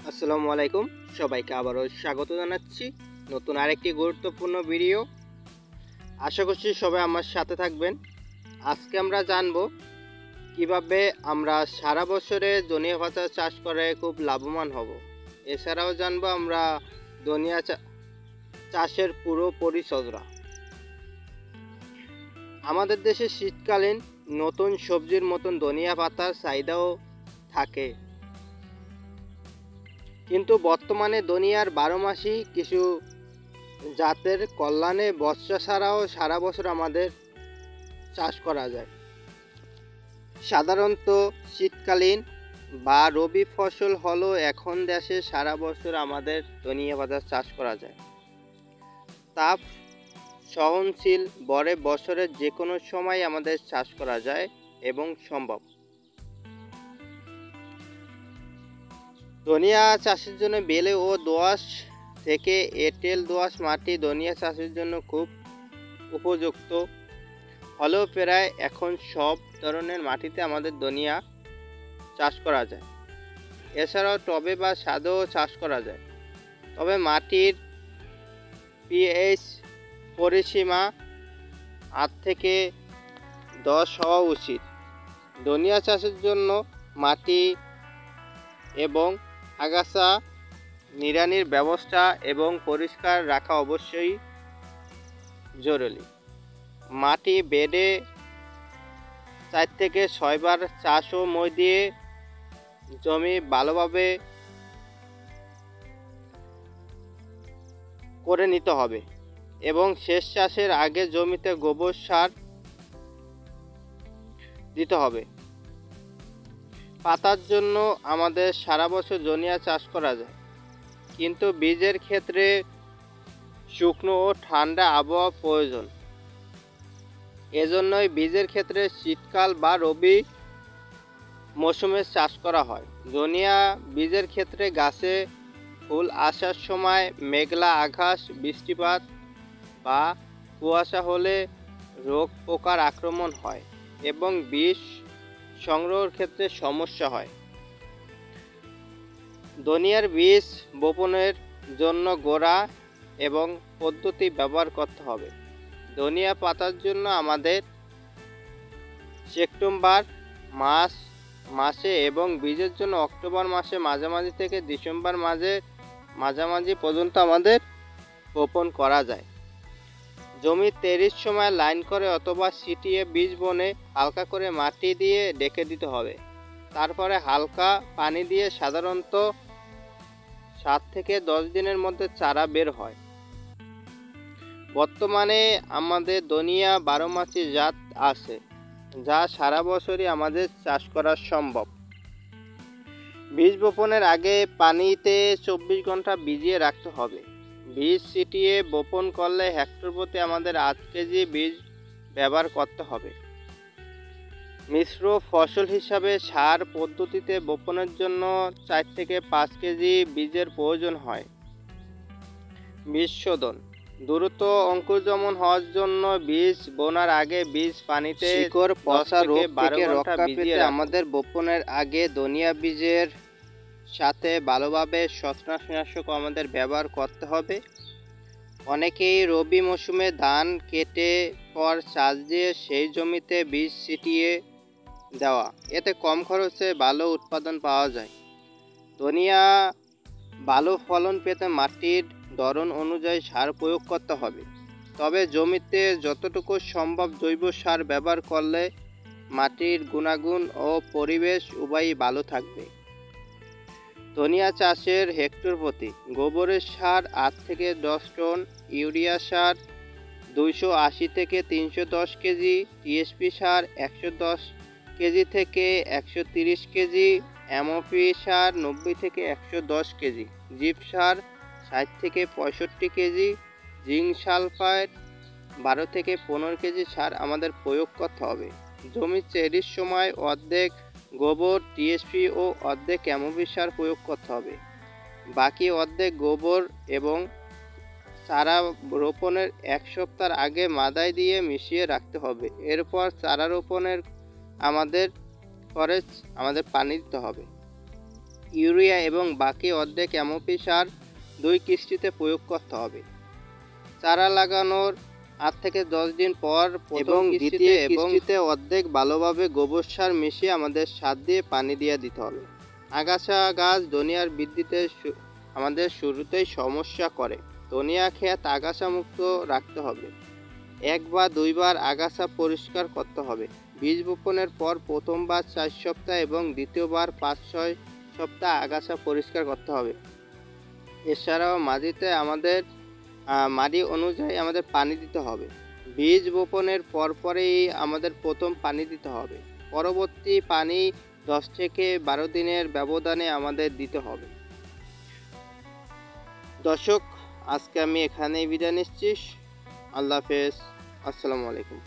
আসসালামু আলাইকুম, সবাইকে আবারও স্বাগত জানাচ্ছি নতুন আরেকটি গুরুত্বপূর্ণ ভিডিও। আশা করছি সবাই আমার সাথে থাকবেন। আজকে আমরা জানব কিভাবে আমরা সারা বছরে ধনিয়া পাতা চাষ করে খুব লাভবান হব। এছাড়াও জানব আমরা ধনিয়া চাষের পুরো পরিচর্যা। আমাদের দেশে শীতকালীন নতুন সবজির মতন ধনিয়া পাতার চাহিদাও থাকে, কিন্তু বর্তমানে ধনিয়ার 12 মাসই কিছু জাতের কল্যাণে বর্ষা ছাড়াও সারা বছর আমাদের চাষ করা যায়। সাধারণত শীতকালীন বা রবি ফসল হলো এখন দেশে সারা বছর আমাদের ধনিয়া পাতা চাষ করা যায়। তাপ সহনশীল বরে বছরের যে কোনো সময় আমাদের চাষ করা যায় এবং সম্ভব। ধনিয়া চাষের জন্য বেলে ও দোআঁশ থেকে এঁটেল দোআঁশ মাটি ধনিয়া চাষের জন্য খুব উপযুক্ত হলেও প্রায় এখন সব ধরনের মাটিতে আমাদের ধনিয়া চাষ করা যায়। এছাড়াও টবে বা ছাদেও চাষ করা যায়, তবে মাটির পিএইচ পরিসীমা 8 থেকে 10 হওয়া উচিত। ধনিয়া চাষের জন্য মাটি এবং আগাছা নিড়ানির ব্যবস্থা এবং পরিষ্কার রাখা অবশ্যই জরুরি। মাটি বেডে 4 থেকে 6 বার চাষ ও মই দিয়ে জমি ভালোভাবে করে নিতে হবে এবং শেষ চাষের আগে জমিতে গোবর সার দিতে হবে। পাতার জন্য আমাদের সারা বছর ধনিয়া চাষ করা যায়, কিন্তু বীজের ক্ষেত্রে শুকনো ও ঠান্ডা আবহাওয়া প্রয়োজন। এজন্যই বীজের ক্ষেত্রে শীতকাল বা রবি মৌসুমে চাষ করা হয়। ধনিয়া বীজের ক্ষেত্রে গাছে ফুল আসার সময় মেঘলা আকাশ, বৃষ্টিপাত বা কুয়াশা হলে রোগ পোকার আক্রমণ হয় এবং বীজ সংগ্রহের ক্ষেত্রে সমস্যা হয়। ধনিয়ার বীজ বপনের জন্য গোড়া এবং পদ্ধতি ব্যবহার করতে হবে। ধনিয়া পাতার জন্য আমাদের সেপ্টেম্বর মাসে এবং বীজের জন্য অক্টোবর মাসে মাঝামাঝি থেকে ডিসেম্বর মাঝামাঝি পর্যন্ত আমাদের বপন করা যায়। জমি 30 সময় লাইন করে অথবা ছিটিয়ে বীজ বনে হালকা করে মাটি দিয়ে ঢেকে দিতে হবে। তারপরে হালকা পানি দিয়ে সাধারণত 7 থেকে 10 দিনের মধ্যে চারা বের হয়। বর্তমানে আমাদের ধনিয়া 12 মাসি জাত আছে, যা সারা বছরই আমাদের চাষ করা সম্ভব। বীজ বপনের আগে পানিতে 24 ঘন্টা ভিজিয়ে রাখতে হবে। বীজ ছিটিয়ে বপন করলে হেক্টর প্রতি আমাদের 8 কেজি বীজ ব্যবহার করতে হবে। মিশ্র ফসল হিসাবে সার পদ্ধতিতে বপনের জন্য 4 থেকে 5 কেজি বীজের প্রয়োজন হয়। বীজ শোধন দ্রুত অঙ্কুরোদ্গম হওয়ার জন্য বীজ বোনার আগে বীজ পানিতে শিকড় পচা রোগ থেকে রক্ষা পেতে আমাদের বপনের আগে ধনিয়া বীজের সাথে ভালোভাবে ছত্রাকনাশক আমাদের ব্যবহার করতে হবে। অনেকেই রবি মৌসুমে ধান কেটে পর চাষ দিয়ে সেই জমিতে বীজ ছিটিয়ে দেওয়া, এতে কম খরচে ভালো উৎপাদন পাওয়া যায়। ধনিয়া ভালো ফলন পেতে মাটির ধরন অনুযায়ী সার প্রয়োগ করতে হবে, তবে জমিতে যতটুকু সম্ভব জৈব সার ব্যবহার করলে মাটির গুণাগুণ ও পরিবেশ উভয়ই ভালো থাকবে। ধনিয়া চাষের হেক্টর প্রতি গোবরের সার 8 থেকে 10 টন, ইউরিয়া সার 280 থেকে 310 কেজি, টিএসপি সার 110 কেজি থেকে 130 কেজি, এমওপি সার 90 থেকে 110 কেজি, জিপ সার 60 থেকে 65 কেজি, জিঙ্ক সালফাইড 12 থেকে 15 কেজি সার আমাদের প্রয়োগ করতে হবে। জমি চেরির সময় অর্ধেক গোবর, টিএসপি ও অর্ধেক এমওপি সার প্রয়োগ করতে হবে। বাকি অর্ধেক গোবর এবং চারা রোপণের 1 সপ্তাহ আগে মাদায় দিয়ে মিশিয়ে রাখতে হবে। এরপর চারা রোপণের আমাদের পানি দিতে হবে। ইউরিয়া এবং বাকি অর্ধেক এমওপি সার 2 কিস্তিতে প্রয়োগ করতে হবে। চারা লাগানোর 8 থেকে 10 দিন পর এবং দ্বিতীয় কিস্তিতে অর্ধেক ভালোভাবে গোবর সার মিশিয়ে আমাদের সার দিয়ে পানি দিয়ে দিতে হবে। আগাছা গাছ ধনিয়ার বৃদ্ধিতে আমাদের শুরুতেই সমস্যা করে। ধনিয়া ক্ষেত আগাছা মুক্ত রাখতে হবে। 1 বা 2 বার আগাছা পরিষ্কার করতে হবে। বীজ বপনের পর প্রথমবার 4 সপ্তাহ এবং দ্বিতীয়বার 5-6 সপ্তাহ আগাছা পরিষ্কার করতে হবে। এছাড়াও মাটি অনুযায়ী আমাদের পানি দিতে হবে। বীজ বপনের পরপরই আমাদের প্রথম পানি দিতে হবে। পরবর্তী পানি 10 থেকে 12 দিনের ব্যবধানে আমাদের দিতে হবে। দর্শক, আজকে আমি এখানেই বিদায় নিচ্ছি। আল্লাহ হাফেজ। আসসালামু আলাইকুম।